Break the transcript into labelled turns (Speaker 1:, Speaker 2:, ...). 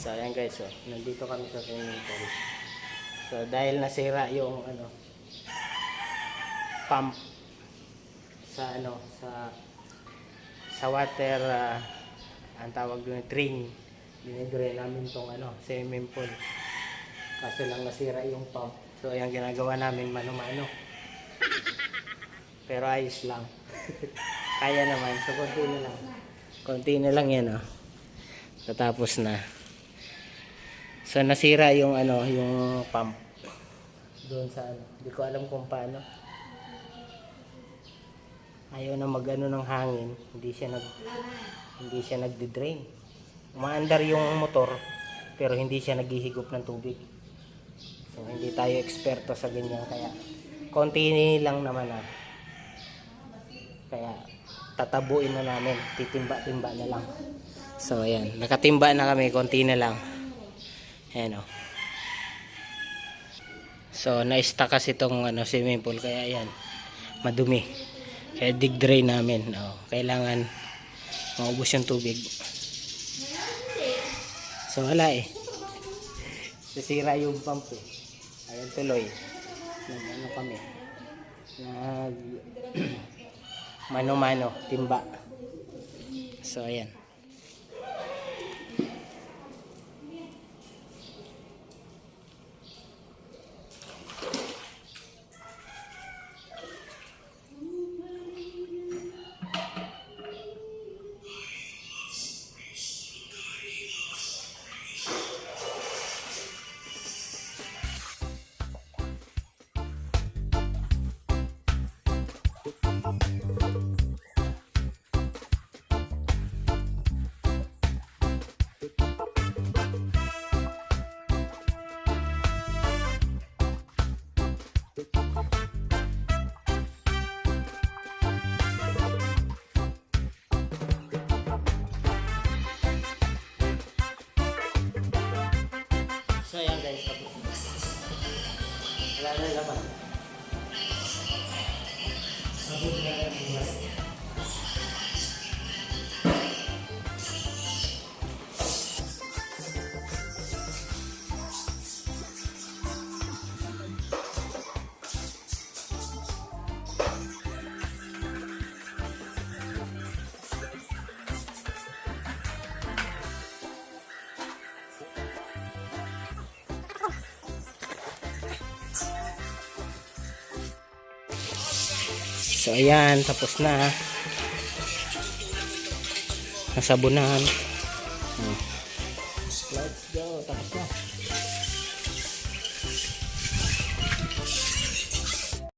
Speaker 1: So ayan guys, so, nandito kami sa swimming pool. So dahil nasira yung pump sa sa water, ang tawag doon drain. Dinidrain namin tong swimming pool. Kaso lang nasira yung pump. So ayan ginagawa namin mano-mano. Pero ayos lang. Kaya naman. So konti na lang. Konti na lang yan Tatapos na. So nasira yung yung pump doon sa Hindi ko alam kung paano. Ayaw na magano ng hangin, hindi siya nagde-drain. Umaandar yung motor pero hindi siya naghihigop ng tubig. So hindi tayo eksperto sa ganyan, kaya konti lang naman Kaya tatabuin na namin, titimba-timba na lang. So ayan, nakatimba na kami, konti na lang. Ayan So na-stuck kasi itong swimming pool, kaya ayan, madumi. Kaya dig drain namin. Kailangan maubos yung tubig. So wala Nasira yung pump Ayan tuloy. Kami. Mano-mano, timba. So ayan. So ayan guys, tapos wala na laman. So ayan, tapos na. Nasabunan. Let's go, tapos na.